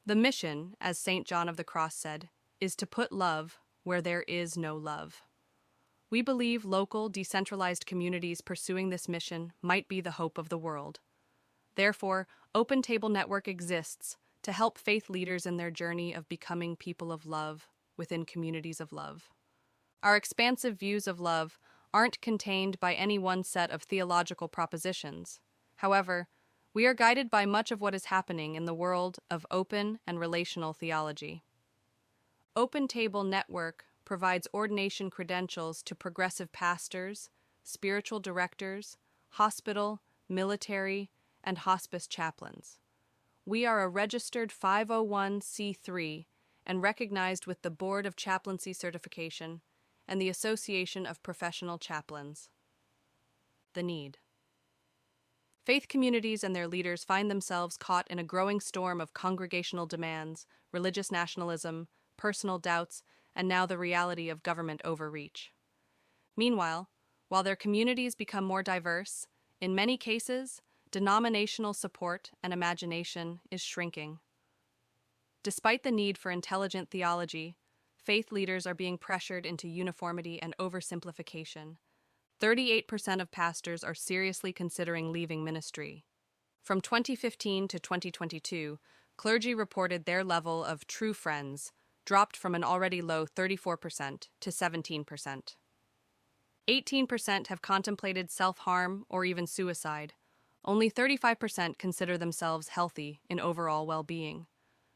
The mission, as St. John of the Cross said, is to put love where there is no love. We believe local, decentralized communities pursuing this mission might be the hope of the world. Therefore, Open Table Network exists to help faith leaders in their journey of becoming people of love within communities of love. Our expansive views of love aren't contained by any one set of theological propositions. However, we are guided by much of what is happening in the world of open and relational theology. Open Table Network provides ordination credentials to progressive pastors, spiritual directors, hospital, military, and hospice chaplains. We are a registered 501c3 and recognized with the Board of Chaplaincy Certification and the Association of Professional Chaplains. The need. Faith communities and their leaders find themselves caught in a growing storm of congregational demands, religious nationalism, personal doubts, and now the reality of government overreach. Meanwhile, while their communities become more diverse, in many cases, denominational support and imagination is shrinking. Despite the need for intelligent theology, faith leaders are being pressured into uniformity and oversimplification. 38% of pastors are seriously considering leaving ministry. From 2015 to 2022, clergy reported their level of true friends dropped from an already low 34% to 17%. 18% have contemplated self-harm or even suicide. Only 35% consider themselves healthy in overall well-being.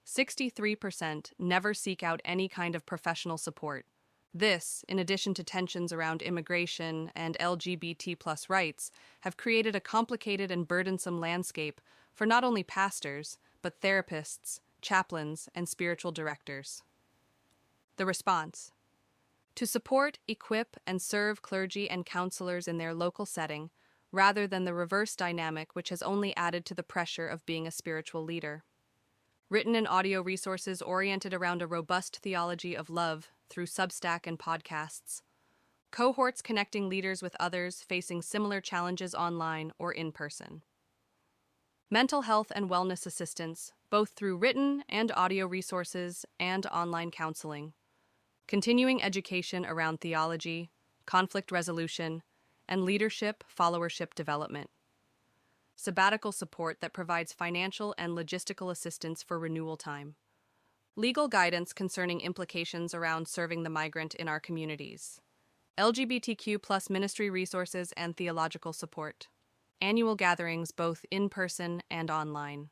63% never seek out any kind of professional support. This, in addition to tensions around immigration and LGBT+ rights, have created a complicated and burdensome landscape for not only pastors, but therapists, chaplains, and spiritual directors. The response: to support, equip, and serve clergy and counselors in their local setting, rather than the reverse dynamic which has only added to the pressure of being a spiritual leader. Written and audio resources oriented around a robust theology of love through Substack and podcasts. Cohorts connecting leaders with others facing similar challenges online or in person. Mental health and wellness assistance, both through written and audio resources and online counseling. Continuing education around theology, conflict resolution, and leadership followership development. Sabbatical support that provides financial and logistical assistance for renewal time. Legal guidance concerning implications around serving the migrant in our communities. LGBTQ+ ministry resources and theological support. Annual gatherings both in person and online.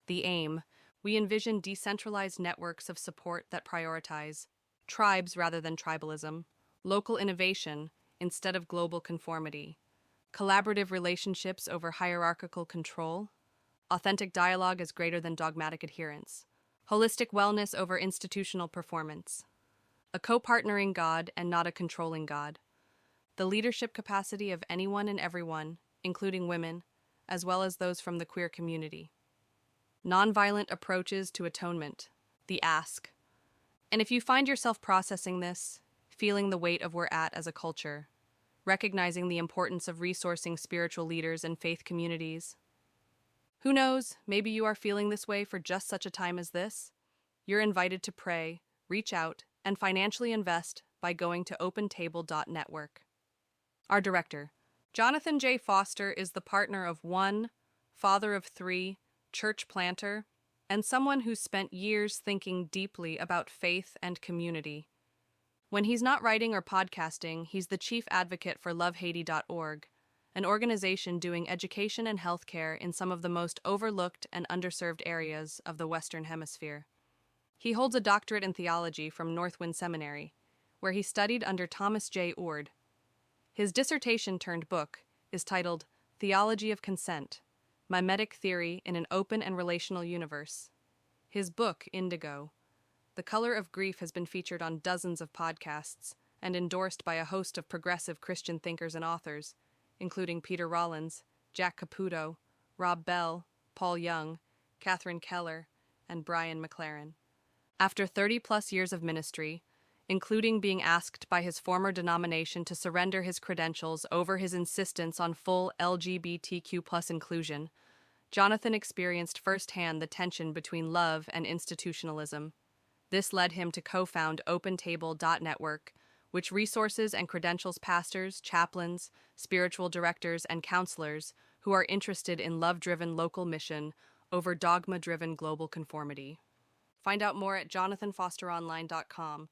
The aim: we envision decentralized networks of support that prioritize tribes rather than tribalism, local innovation instead of global conformity, collaborative relationships over hierarchical control, authentic dialogue is greater than dogmatic adherence, holistic wellness over institutional performance, a co-partnering God and not a controlling God, the leadership capacity of anyone and everyone, including women, as well as those from the queer community. Nonviolent approaches to atonement, the ask. And if you find yourself processing this, feeling the weight of where we're at as a culture, recognizing the importance of resourcing spiritual leaders and faith communities. Who knows, maybe you are feeling this way for just such a time as this? You're invited to pray, reach out, and financially invest by going to opentable.network. Our director, Jonathan J. Foster, is the partner of one, father of three, church planter, and someone who's spent years thinking deeply about faith and community. When he's not writing or podcasting, he's the chief advocate for lovehaiti.org, an organization doing education and healthcare in some of the most overlooked and underserved areas of the Western Hemisphere. He holds a doctorate in theology from Northwind Seminary, where he studied under Thomas J. Oord. His dissertation-turned-book is titled Theology of Consent, Mimetic Theory in an Open and Relational Universe. His book, Indigo, The Color of Grief, has been featured on dozens of podcasts and endorsed by a host of progressive Christian thinkers and authors, including Peter Rollins, Jack Caputo, Rob Bell, Paul Young, Catherine Keller, and Brian McLaren. After 30-plus years of ministry, including being asked by his former denomination to surrender his credentials over his insistence on full LGBTQ+ inclusion, Jonathan experienced firsthand the tension between love and institutionalism. This led him to co-found OpenTable.network, which resources and credentials pastors, chaplains, spiritual directors, and counselors who are interested in love-driven local mission over dogma-driven global conformity. Find out more at jonathanfosteronline.com.